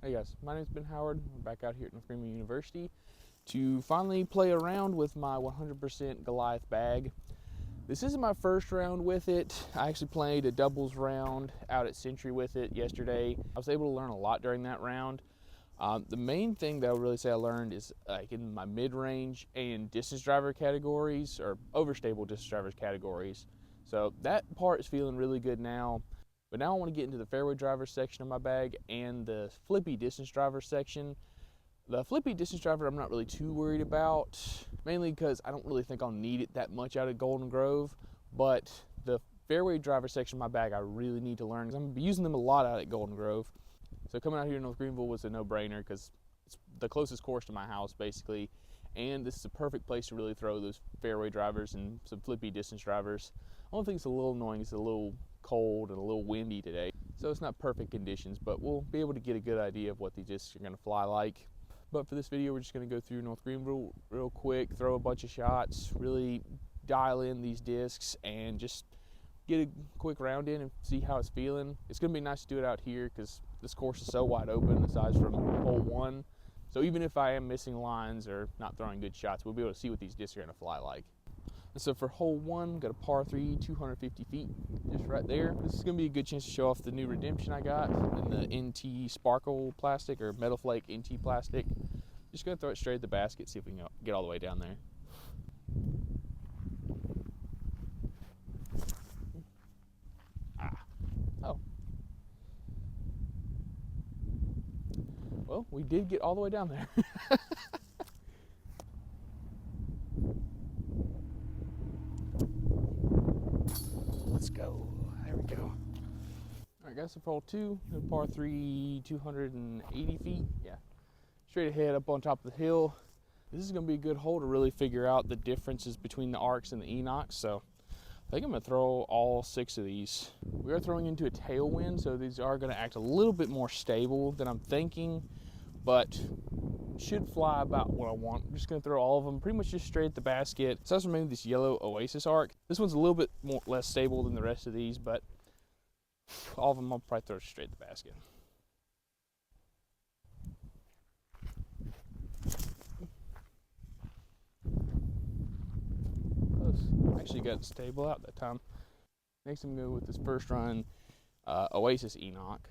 Hey guys, my name's Ben Howard. We're back out here at North Greenville University to finally play around with my 100% Goliath bag. This isn't my first round with it. I actually played a doubles round out at Century with it yesterday. I was able to learn a lot during that round. The main thing that I would really say I learned is like in my mid-range and distance driver categories, or overstable distance drivers categories. So that part is feeling really good now. But now I want to get into the fairway driver section of my bag and the flippy distance driver section. The flippy distance driver I'm not really too worried about, mainly because I don't really think I'll need it that much out at Golden Grove. But the fairway driver section of my bag I really need to learn, because I'm going to be using them a lot out at Golden Grove. So coming out here to North Greenville was a no-brainer because it's the closest course to my house basically, and this is a perfect place to really throw those fairway drivers and some flippy distance drivers. The only thing that's a little annoying is a little cold and a little windy today, so it's not perfect conditions, but we'll be able to get a good idea of what these discs are going to fly like. But for this video, we're just going to go through North Greenville real quick, throw a bunch of shots, really dial in these discs, and just get a quick round in and see how it's feeling. It's going to be nice to do it out here because this course is so wide open aside from hole one. So even if I am missing lines or not throwing good shots, we'll be able to see what these discs are going to fly like. And so for hole one, got a par 3, 250 feet, just right there. This is going to be a good chance to show off the new Redemption I got in the NT Sparkle plastic, or Metal Flake NT plastic. Just going to throw it straight at the basket, see if we can get all the way down there. Oh. Well, we did get all the way down there. Let's go. There we go. All right, guys, so for hole two, par 3, 280 feet. Yeah, straight ahead up on top of the hill. This is going to be a good hole to really figure out the differences between the arcs and the Enochs. So I think I'm going to throw all 6 of these. We are throwing into a tailwind, so these are going to act a little bit more stable than I'm thinking, but should fly about what I want. I'm just going to throw all of them pretty much just straight at the basket. So that's maybe this yellow Oasis arc. This one's a little bit less stable than the rest of these, but all of them I'll probably throw straight at the basket. Actually got it stable out that time. Next I'm going to go with this first run Oasis Enoch.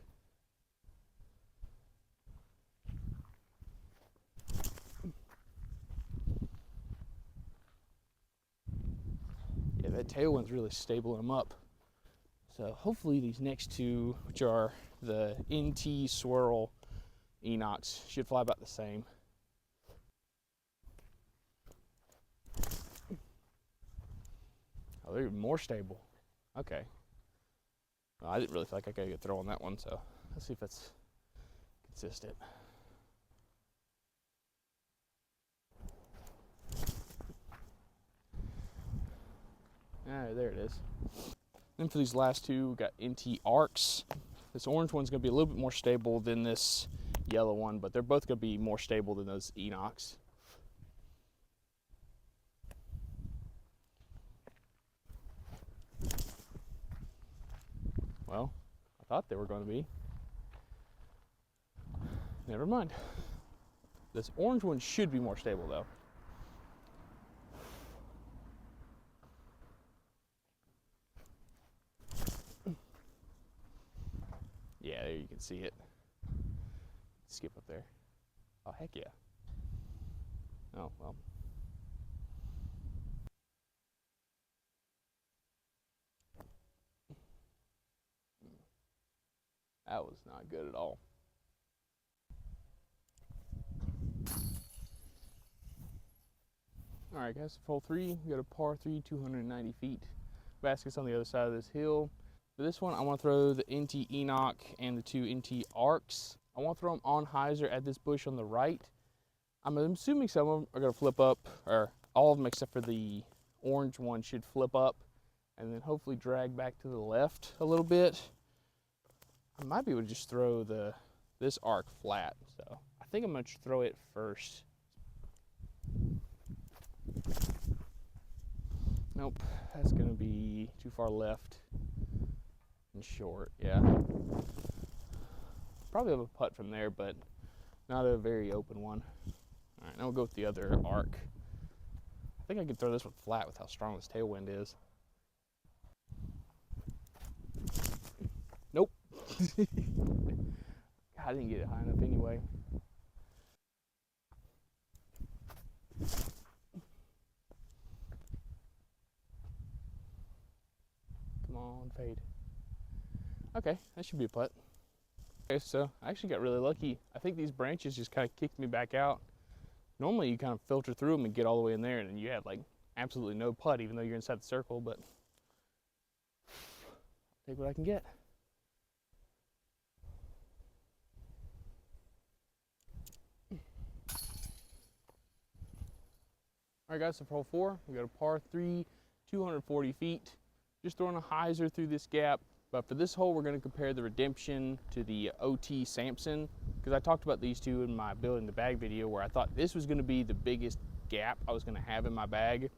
Yeah, that tailwind's really stabling them up. So hopefully these next two, which are the NT Swirl Enochs, should fly about the same. Oh, they're even more stable. Okay. Well, I didn't really feel like I could get throw on that one, so let's see if it's consistent. Alright, there it is. Then for these last two, we got NT Arcs. This orange one's going to be a little bit more stable than this yellow one, but they're both going to be more stable than those Enochs. Well, I thought they were going to be. Never mind. This orange one should be more stable though. Yeah, there you can see it. Skip up there. Oh, heck yeah. Oh, well. That was not good at all. All right, guys, for hole 3, we got a par 3, 290 feet. Basket's on the other side of this hill. For this one, I want to throw the NT Enoch and the 2 NT Arcs. I want to throw them on hyzer at this bush on the right. I'm assuming some of them are going to flip up, or all of them except for the orange one should flip up and then hopefully drag back to the left a little bit. I might be able to just throw this arc flat, so I think I'm going to throw it first. Nope, that's going to be too far left and short, yeah. probably have a putt from there, but not a very open one. All right, now we'll go with the other arc. I think I could throw this one flat with how strong this tailwind is. Nope. God, I didn't get it high enough anyway. Come on, fade. Okay, that should be a putt. Okay, so I actually got really lucky. I think these branches just kind of kicked me back out. Normally you kind of filter through them and get all the way in there, and then you have like absolutely no putt even though you're inside the circle, but I'll take what I can get. All right guys, so for hole 4, we got a par 3, 240 feet. Just throwing a hyzer through this gap. But for this hole, we're going to compare the Redemption to the OT Samson, because I talked about these two in my building the bag video, where I thought this was going to be the biggest gap I was going to have in my bag.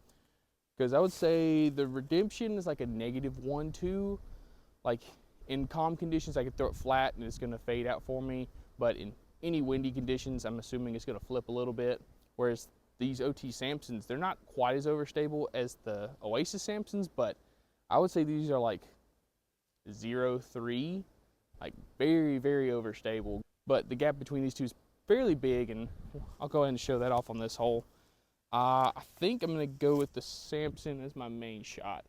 Because I would say the Redemption is like a -1-2. Like in calm conditions, I could throw it flat and it's going to fade out for me. But in any windy conditions, I'm assuming it's going to flip a little bit. Whereas these OT Samsons, they're not quite as overstable as the Oasis Samsons, but I would say these are like 0-3, like very, very overstable. But the gap between these two is fairly big, and I'll go ahead and show that off on this hole. I think I'm going to go with the Samson as my main shot.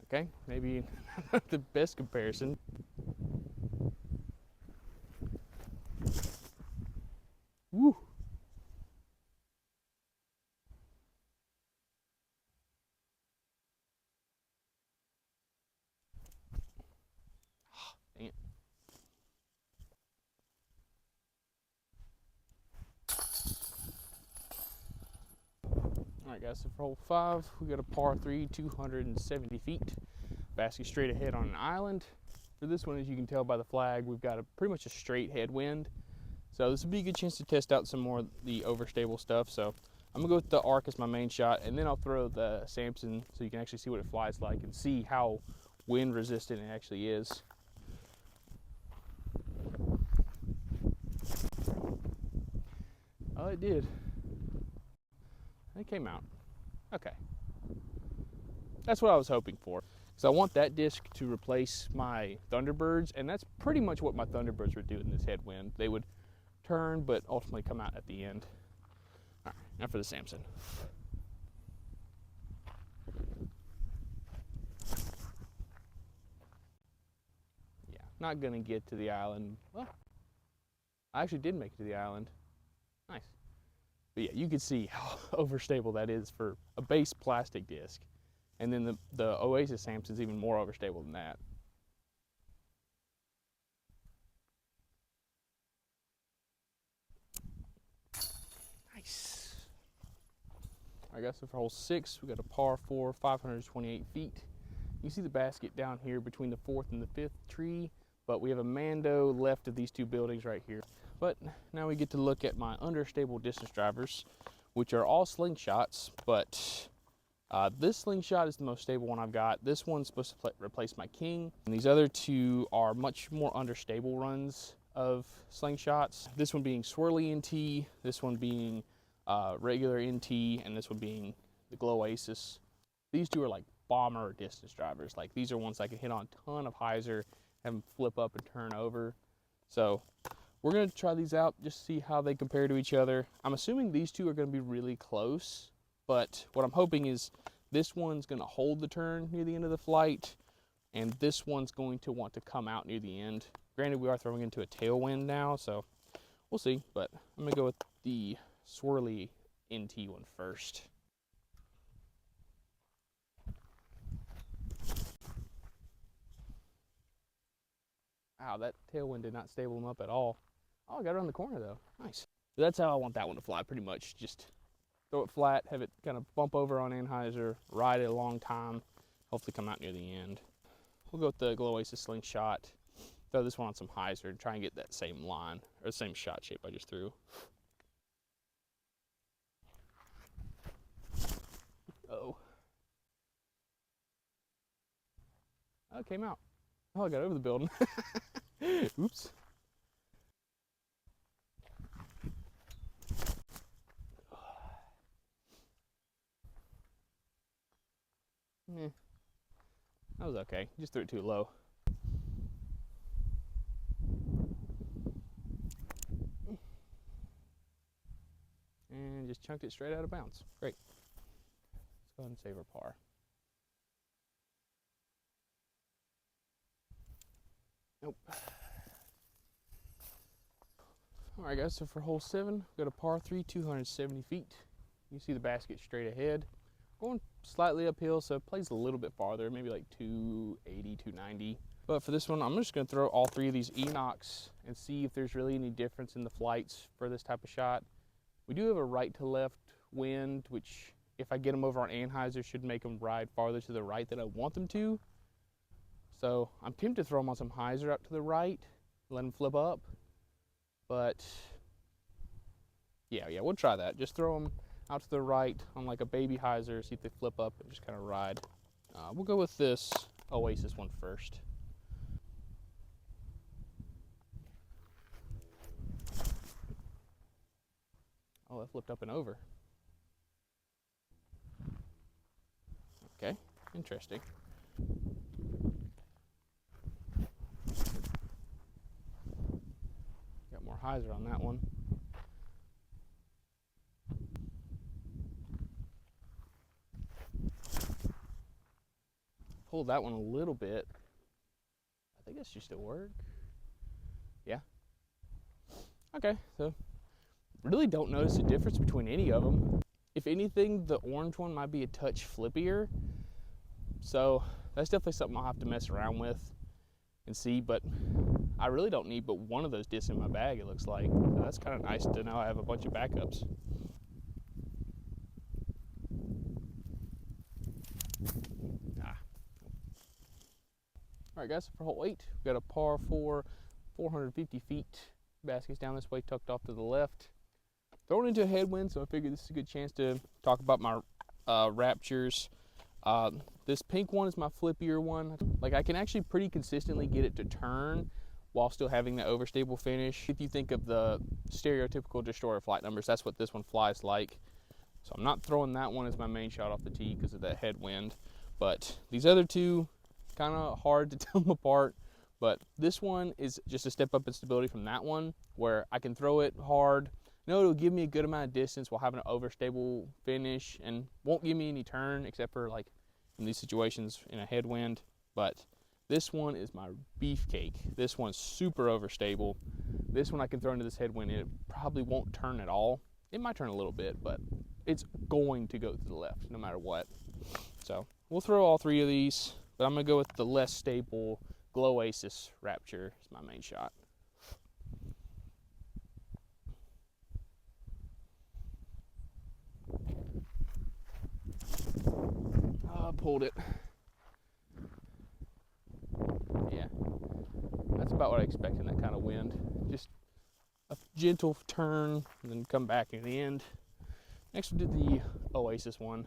Okay, maybe not the best comparison. Woo! Dang it. All right, guys, so for hole 5, we got a par 3, 270 feet. Basket straight ahead on an island. For this one, as you can tell by the flag, we've got pretty much a straight headwind. So this would be a good chance to test out some more of the overstable stuff. So I'm gonna go with the arc as my main shot, and then I'll throw the Samson so you can actually see what it flies like and see how wind resistant it actually is. Oh, it did. It came out. Okay. That's what I was hoping for. So I want that disc to replace my Thunderbirds, and that's pretty much what my Thunderbirds would do in this headwind. They would turn, but ultimately come out at the end. All right, now for the Samson. Yeah, not gonna get to the island. Well, I actually did make it to the island. Nice. But yeah, you can see how overstable that is for a base plastic disc. And then the Oasis Samson's even more overstable than that. Nice. All right, guys, so for hole 6, we got a par 4, 528 feet. You see the basket down here between the 4th and the 5th tree, but we have a Mando left of these two buildings right here. But now we get to look at my understable distance drivers, which are all slingshots, but this slingshot is the most stable one I've got. This one's supposed to replace my King, and these other two are much more understable runs of slingshots. This one being swirly NT, this one being regular NT, and this one being the Glow Aces. These two are like bomber distance drivers. Like these are ones I can hit on a ton of hyzer, have them flip up and turn over. So we're gonna try these out, just see how they compare to each other. I'm assuming these two are gonna be really close, but what I'm hoping is this one's gonna hold the turn near the end of the flight, and this one's going to want to come out near the end. Granted, we are throwing into a tailwind now, so we'll see, but I'm gonna go with the swirly NT one first. Wow, that tailwind did not stable them up at all. Oh, I got it on the corner though. Nice. So that's how I want that one to fly, pretty much. Just throw it flat, have it kind of bump over on Anheuser, ride it a long time, hopefully come out near the end. We'll go with the Glow Aces slingshot. Throw this one on some hyzer and try and get that same line, or the same shot shape I just threw. Oh. Oh, it came out. Oh, I got over the building. Oops. Eh, that was okay. Just threw it too low. And just chunked it straight out of bounds. Great. Let's go ahead and save our par. Nope. All right, guys, so for hole 7, we've got a par 3, 270 feet. You see the basket straight ahead. Going slightly uphill, so it plays a little bit farther, maybe like 280, 290. But for this one, I'm just gonna throw all 3 of these Enochs and see if there's really any difference in the flights for this type of shot. We do have a right to left wind, which if I get them over on anhyzer, should make them ride farther to the right than I want them to. So I'm tempted to throw them on some hyzer up to the right, let them flip up. But yeah, we'll try that. Just throw them out to the right on like a baby hyzer, see if they flip up and just kind of ride. We'll go with this Oasis one first. Oh, that flipped up and over. Okay, interesting. Got more hyzer on that one. Pulled that one a little bit. I think that should still work. Yeah. Okay, so really don't notice a difference between any of them. If anything, the orange one might be a touch flippier. So that's definitely something I'll have to mess around with and see, but I really don't need but one of those discs in my bag, it looks like. So that's kind of nice to know I have a bunch of backups. All right, guys, for hole 8, we've got a par 4, 450 feet. Basket's down this way, tucked off to the left. Thrown into a headwind, so I figured this is a good chance to talk about my Raptures. This pink one is my flippier one. Like, I can actually pretty consistently get it to turn while still having the overstable finish. If you think of the stereotypical destroyer flight numbers, that's what this one flies like. So I'm not throwing that one as my main shot off the tee because of that headwind. But these other two, kind of hard to tell them apart. But this one is just a step up in stability from that one, where I can throw it hard. No, it'll give me a good amount of distance while having an overstable finish and won't give me any turn except for like in these situations in a headwind. But this one is my beefcake. This one's super overstable. This one I can throw into this headwind and it probably won't turn at all. It might turn a little bit, but it's going to go to the left no matter what. So we'll throw all 3 of these, but I'm gonna go with the less stable Goliath Rapture is my main shot. I pulled it. Yeah, that's about what I expect in that kind of wind. Just a gentle turn and then come back in the end. Next we'll do the Oasis one.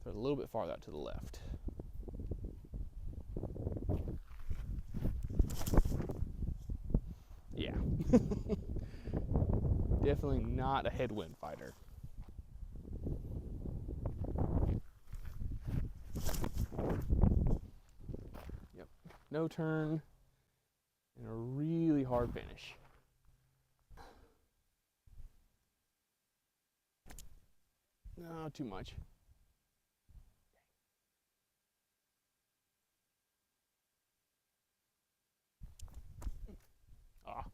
Throw it a little bit farther out to the left. Yeah. Definitely not a headwind fighter. Yep. No turn and a really hard finish. No, too much. Ah,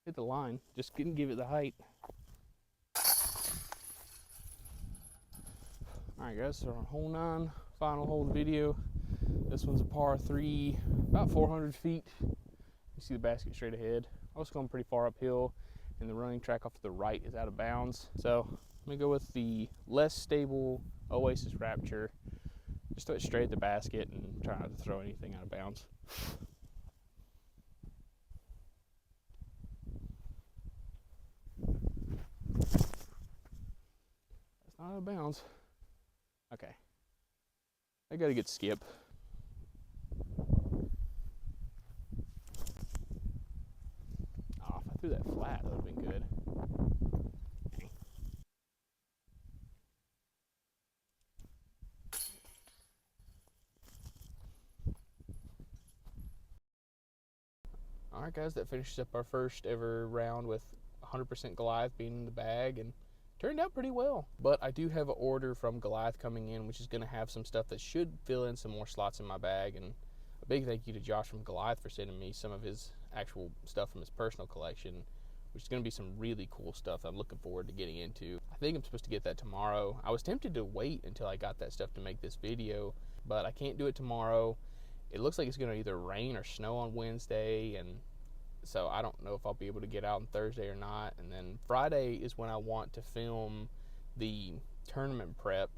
hit the line. Just couldn't give it the height. All right, guys, so on hole 9, final hole of the video. This one's a par 3, about 400 feet. You see the basket straight ahead. I was going pretty far uphill, and the running track off to the right is out of bounds. So I'm gonna go with the less stable Oasis Rapture. Just throw it straight at the basket and try not to throw anything out of bounds. That's not out of bounds. Okay. I got a good skip. through that flat, that would have been good. Alright guys, that finishes up our first ever round with 100% Goliath being in the bag, and turned out pretty well. But I do have an order from Goliath coming in, which is going to have some stuff that should fill in some more slots in my bag. And a big thank you to Josh from Goliath for sending me some of his actual stuff from his personal collection, which is going to be some really cool stuff I'm looking forward to getting into. I think I'm supposed to get that tomorrow. I was tempted to wait until I got that stuff to make this video, but I can't do it tomorrow. It looks like it's going to either rain or snow on Wednesday, and so I don't know if I'll be able to get out on Thursday or not. And then Friday is when I want to film the tournament prep.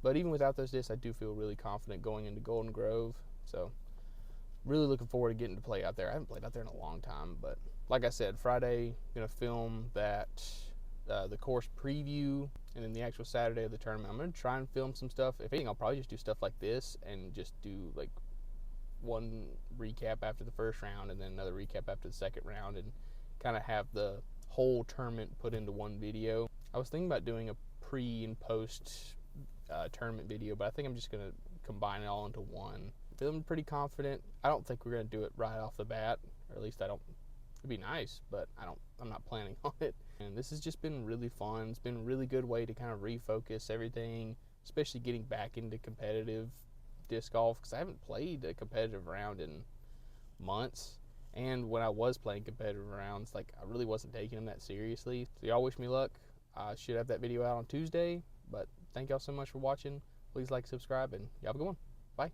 But even without those discs, I do feel really confident going into Golden Grove. So really looking forward to getting to play out there. I haven't played out there in a long time, but like I said, Friday, gonna film that the course preview, and then the actual Saturday of the tournament, I'm gonna try and film some stuff. If anything, I'll probably just do stuff like this and just do like one recap after the first round and then another recap after the second round, and kind of have the whole tournament put into one video. I was thinking about doing a pre and post tournament video, but I think I'm just gonna combine it all into one. Feeling pretty confident. I don't think we're gonna do it right off the bat, or at least I don't. It'd be nice, but I'm not planning on it. And this has just been really fun. It's been a really good way to kind of refocus everything, especially getting back into competitive disc golf, because I haven't played a competitive round in months. And when I was playing competitive rounds, like, I really wasn't taking them that seriously. So y'all wish me luck. I should have that video out on Tuesday, but thank y'all so much for watching. Please like, subscribe, and y'all have a good one. Bye.